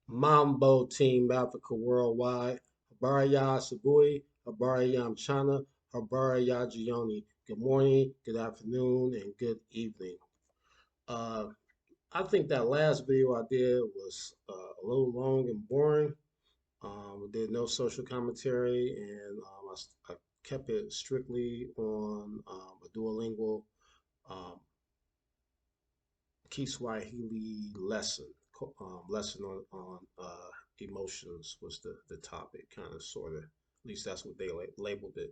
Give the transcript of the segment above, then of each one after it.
Mambo Team Africa Worldwide. Habari ya Sabui, Habari ya Mchana, Habari ya Jioni. Good morning, good afternoon, and good evening. Uh, I think that last video I did was a little long and boring. We did no social commentary, and I kept it strictly on a Duolingo um, Swahili lesson on emotions was the topic, kind of sort of. At least that's what they labeled it.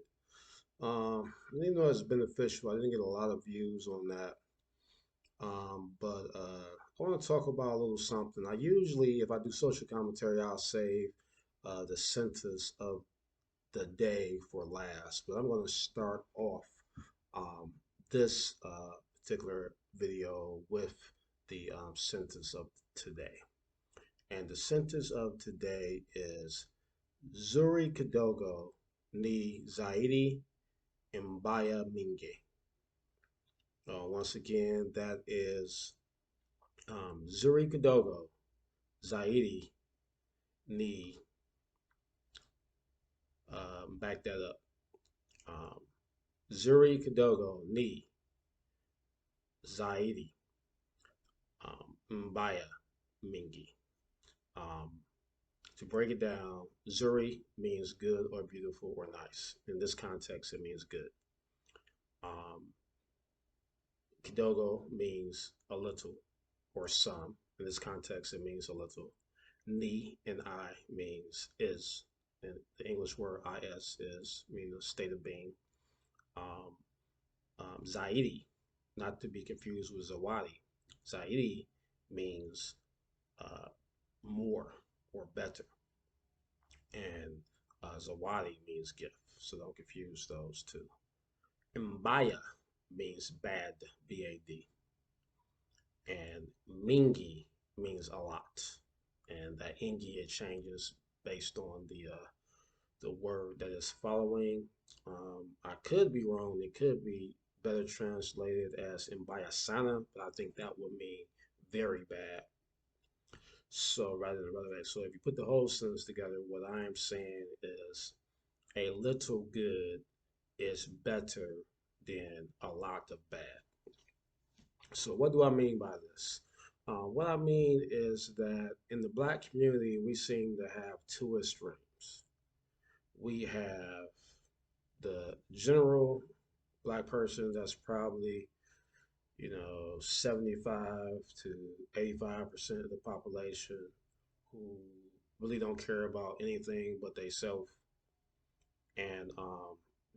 Even though it's beneficial, I didn't get a lot of views on that. But I want to talk about a little something. I usually, if I do social commentary, I'll save the sentence of the day for last. But I'm going to start off um, this particular video with the sentence of today. And the sentence of today is Zuri Kidogo ni Zaidi Mbaya Mingi. Once again, that is Zuri Kidogo Zaidi ni, back that up. Um, Zuri Kidogo ni Zaidi Mbaya Mingi. Um, to break it down, Zuri means good or beautiful or nice. In this context, it means good. Um, Kidogo means a little or some. In this context, it means a little. Ni and I means is. And the English word is means a state of being. Um, Zaidi, not to be confused with Zawadi. Zaidi means uh, more or better. And Zawadi means gift. So don't confuse those two. Mbaya means bad, B-A-D. And Mingi means a lot. And that Ingi, it changes based on the word that is following. I could be wrong. It could be better translated as Mbayasana, but I think that would mean very bad. So rather than rather bad. So if you put the whole sentence together, what I am saying is a little good is better than a lot of bad. So what do I mean by this? What I mean is that in the black community, we seem to have two extremes. We have the general black person that's probably, 75 to 85% of the population who really don't care about anything but they self and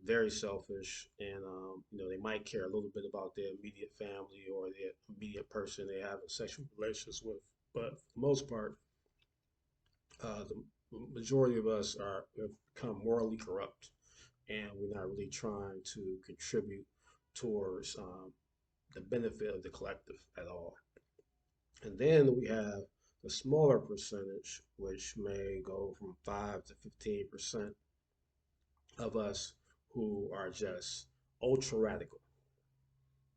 very selfish, and they might care a little bit about their immediate family or their immediate person they have a sexual relations with, but for the most part, the majority of us are have become morally corrupt, and we're not really trying to contribute towards the benefit of the collective at all. And then we have the smaller percentage, which may go from 5 to 15% of us who are just ultra radical,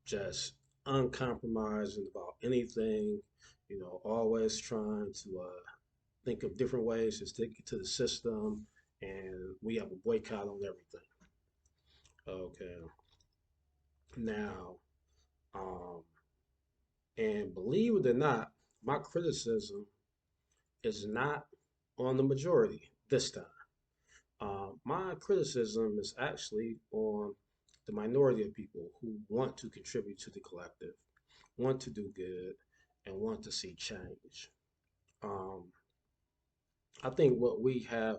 just uncompromising about anything, always trying to think of different ways to stick to the system, and we have a boycott on everything. Okay, now, um, and believe it or not, my criticism is not on the majority this time. My criticism is actually on the minority of people who want to contribute to the collective, want to do good, and want to see change. Um, I think what we have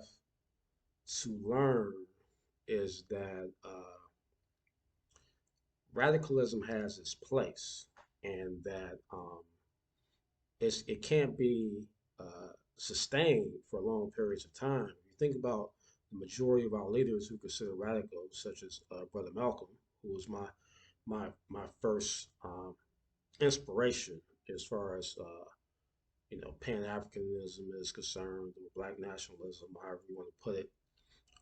to learn is that radicalism has its place, and that it can't be sustained for long periods of time. If you think about the majority of our leaders who consider radicals, such as Brother Malcolm, who was my first inspiration as far as Pan Africanism is concerned, or Black nationalism, however you want to put it.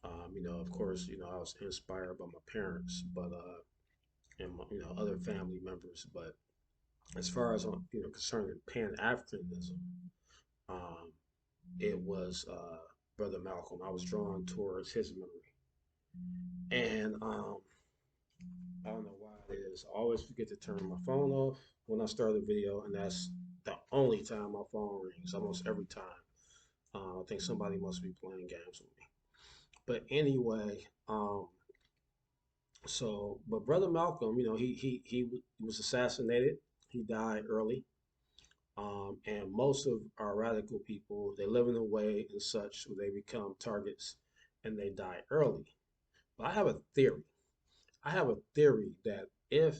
Of course, I was inspired by my parents, but and my, other family members. But as far as concerning Pan Africanism, um, it was Brother Malcolm. I was drawn towards his memory, and I don't know why it is. I always forget to turn my phone off when I start a video, and that's the only time my phone rings. Almost every time. I think somebody must be playing games with me. But anyway, but Brother Malcolm, he was assassinated. He died early. And most of our radical people, they live in a way and such where they become targets and they die early. But I have a theory. I have a theory that if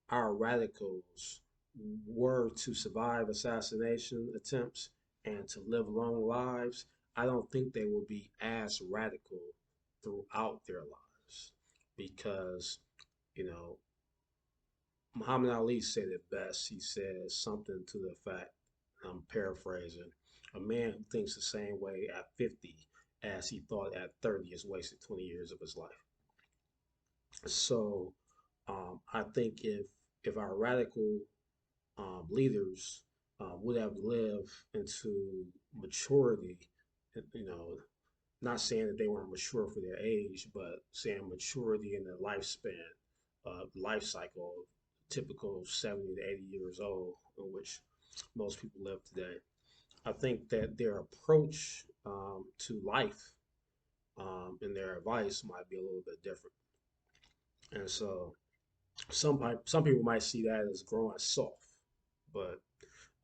our radicals were to survive assassination attempts and to live long lives, I don't think they will be as radical throughout their lives because, you know, Muhammad Ali said it best. He says something to the fact, I'm paraphrasing, a man who thinks the same way at 50 as he thought at 30 has wasted 20 years of his life. So I think if our radical leaders would have lived into maturity, you know, not saying that they weren't mature for their age, but saying maturity in the lifespan, life cycle, typical 70 to 80 years old, in which most people live today. I think that their approach to life and their advice might be a little bit different. And so some people might see that as growing soft, but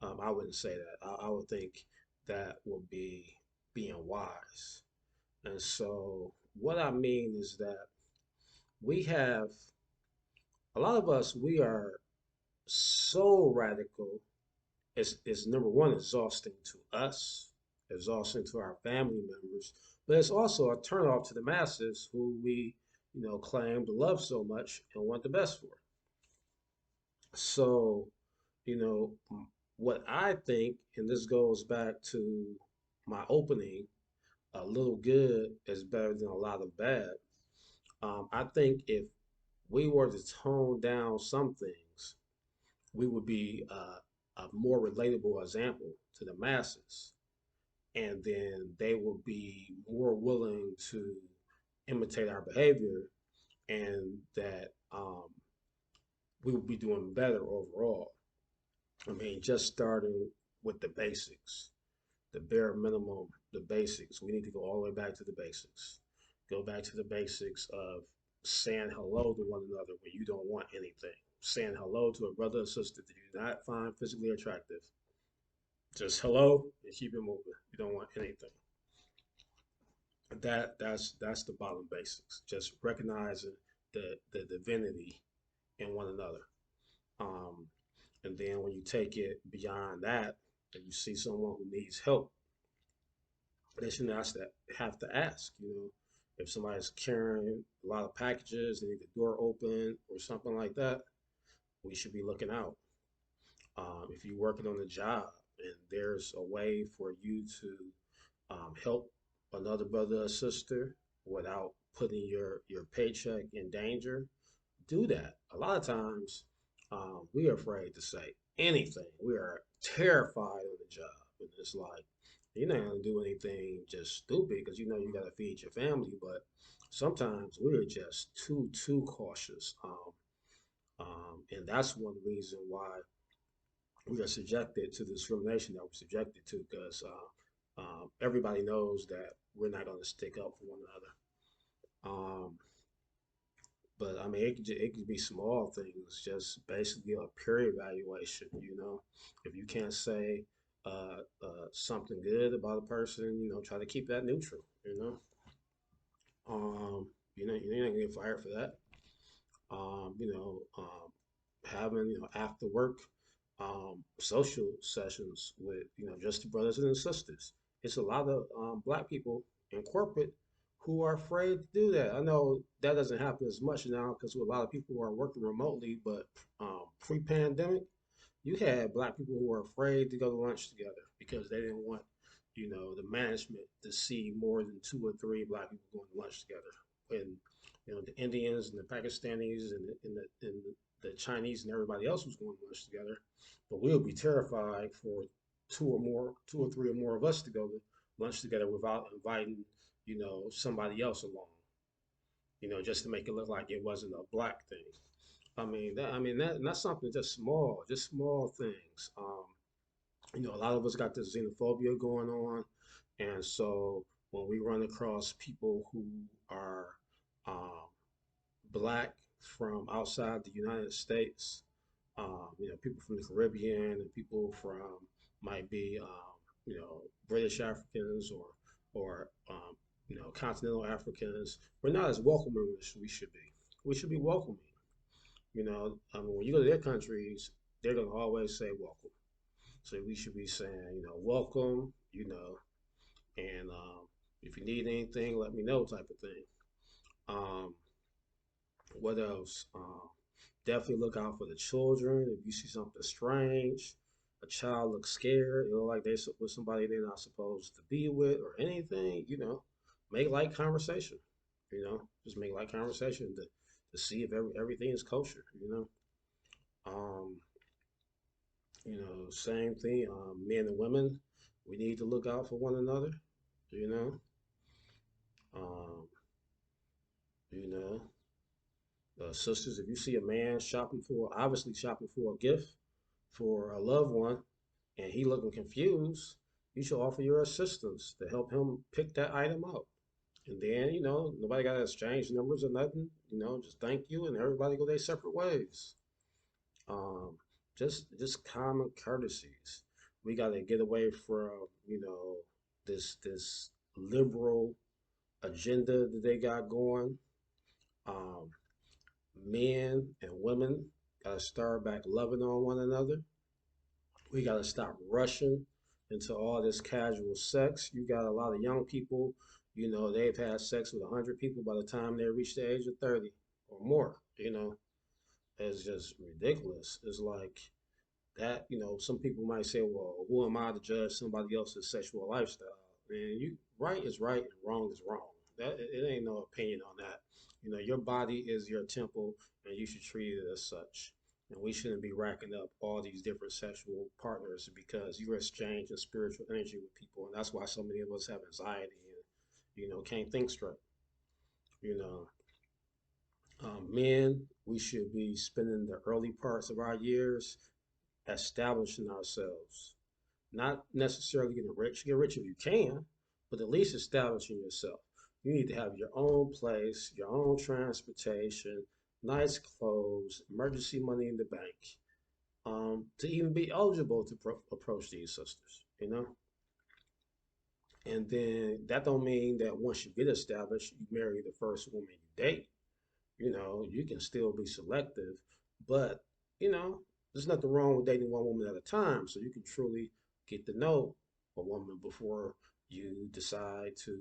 I wouldn't say that. I would think that would be being wise. And so what I mean is that we have a lot of us. We are so radical. It's number one, exhausting to us, exhausting to our family members, but it's also a turnoff to the masses who we, claim to love so much and want the best for. So, you know, what I think, and this goes back to my opening, a little good is better than a lot of bad. I think if we were to tone down some things, we would be a more relatable example to the masses. And then they will be more willing to imitate our behavior, and that we will be doing better overall. I mean, just starting with the basics, the bare minimum, the basics. We need to go all the way back to the basics. Go back to the basics of saying hello to one another when you don't want anything. Saying hello to a brother or sister that you do not find physically attractive. Just hello and keep it moving. You don't want anything. That's the bottom basics. Just recognizing the divinity in one another. Um, and then when you take it beyond that, and you see someone who needs help, they shouldn't have to ask. If somebody's carrying a lot of packages, they need the door open or something like that, we should be looking out. If you're working on a job and there's a way for you to help another brother or sister without putting your paycheck in danger, do that. A lot of times, we are afraid to say anything. We are terrified of the job, and it's like you're not gonna do anything just stupid because you gotta feed your family. But sometimes we're just too cautious, and that's one reason why we are subjected to the discrimination that we're subjected to because everybody knows that we're not going to stick up for one another. But I mean, it could be small things, just basically a peer evaluation. If you can't say something good about a person, try to keep that neutral. You're not gonna get fired for that. Having after work social sessions with just the brothers and sisters. It's a lot of black people in corporate who are afraid to do that. I know that doesn't happen as much now because a lot of people are working remotely, but pre-pandemic, you had black people who were afraid to go to lunch together because they didn't want, the management to see more than two or three black people going to lunch together. And the Indians and the Pakistanis and the Chinese and everybody else was going to lunch together, but we'll be terrified for two or three or more of us to go lunch together without inviting, somebody else along, just to make it look like it wasn't a black thing. I mean that's something just small things. A lot of us got this xenophobia going on, and so when we run across people who are um, black from outside the United States, people from the Caribbean and people from might be, British Africans or continental Africans, we're not as welcoming as we should be. We should be welcoming. When you go to their countries, they're gonna always say welcome. So we should be saying, welcome, and if you need anything, let me know, type of thing. Um, what else? Definitely look out for the children. If you see something strange, a child looks scared, like they're with somebody they're not supposed to be with or anything, make light conversation. Just make light conversation to see if everything is kosher. Um, same thing. Men and women, we need to look out for one another. You know, um, you know, sisters, if you see a man obviously shopping for a gift for a loved one, and he looking confused, you should offer your assistance to help him pick that item out. And then, nobody got to exchange numbers or nothing. Just thank you, and everybody go their separate ways. Um, just common courtesies. We got to get away from, this liberal agenda that they got going. Um, Men and women got to start back loving on one another. We got to stop rushing into all this casual sex. You got a lot of young people, they've had sex with 100 people by the time they reach the age of 30 or more. It's just ridiculous. It's like that, some people might say, well, who am I to judge somebody else's sexual lifestyle? And right is right and wrong is wrong. It ain't no opinion on that. Your body is your temple, and you should treat it as such. And we shouldn't be racking up all these different sexual partners because you're exchanging spiritual energy with people, and that's why so many of us have anxiety and can't think straight. You know, Men, we should be spending the early parts of our years establishing ourselves, not necessarily getting rich. Get rich if you can, but at least establishing yourself. You need to have your own place, your own transportation, nice clothes, emergency money in the bank, to even be eligible to approach these sisters. And then that don't mean that once you get established, you marry the first woman you date. You can still be selective, but you know, there's nothing wrong with dating one woman at a time. So you can truly get to know a woman before you decide to,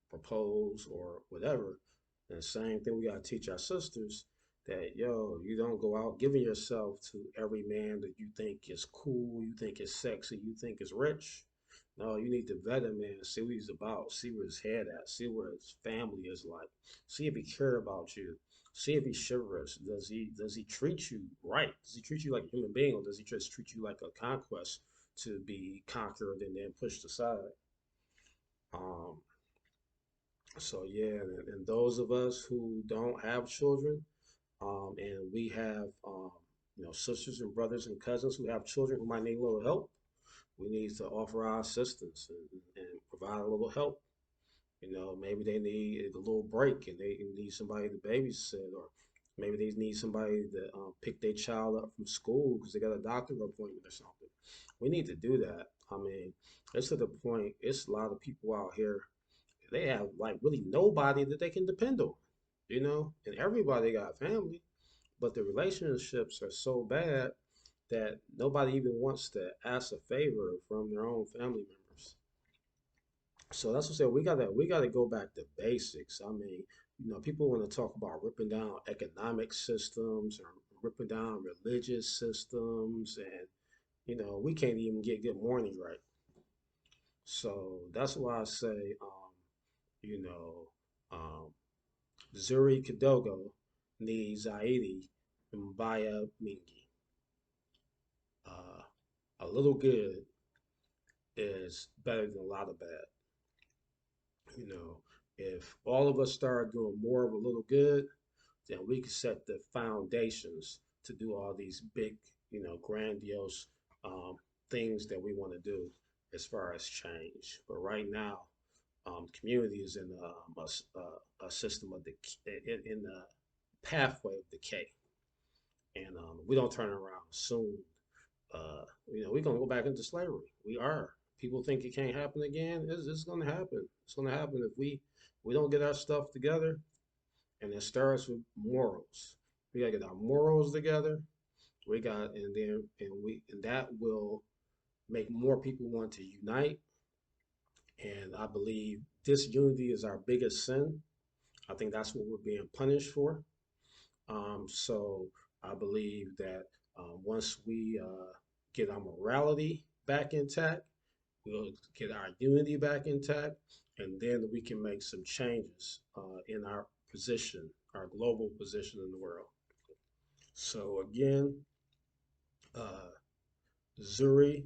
propose or whatever. And the same thing we gotta teach our sisters that you don't go out giving yourself to every man that you think is cool, you think is sexy, you think is rich. No, you need to vet him, man. See what he's about. See where his head at. See where his family is like. See if he care about you. See if he's chivalrous. Does he treat you right? Does he treat you like a human being, or does he just treat you like a conquest to be conquered and then pushed aside? Um, so yeah, and those of us who don't have children, and we have sisters and brothers and cousins who have children who might need a little help, we need to offer our assistance and provide a little help. Maybe they need a little break and they need somebody to babysit, or maybe they need somebody to pick their child up from school because they got a doctor appointment or something. We need to do that. I mean, it's to the point, it's a lot of people out here, they have like really nobody that they can depend on, and everybody got family, but the relationships are so bad that nobody even wants to ask a favor from their own family members. So that's what I said. We gotta go back to basics. I mean, people want to talk about ripping down economic systems or ripping down religious systems, and we can't even get good morning right. So that's why I say, you know, um, Zuri Kidogo needs Zaidi Mbaya Mingi. A little good is is better than a lot of bad. You know, if all of us start doing more of a little good, then we can set the foundations to do all these big, grandiose um, things that we want to do as far as change. But right now, community is in a system of the in the pathway of decay, and we don't turn around soon. We're gonna go back into slavery. We are. People think it can't happen again. It's gonna happen. It's gonna happen if we don't get our stuff together. And it starts with morals. We gotta get our morals together. And that will make more people want to unite. And I believe disunity is our biggest sin. I think that's what we're being punished for. So I believe that once we get our morality back intact, we'll get our unity back intact, and then we can make some changes in our position, our global position in the world. So again, uh, Zuri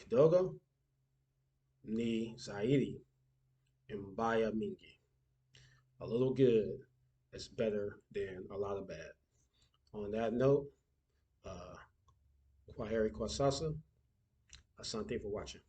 Kidogo ni Zaidi Mbaya Mingi. A little good is better than a lot of bad. On that note, uh, Kwaheri Kwasasa. Asante for watching.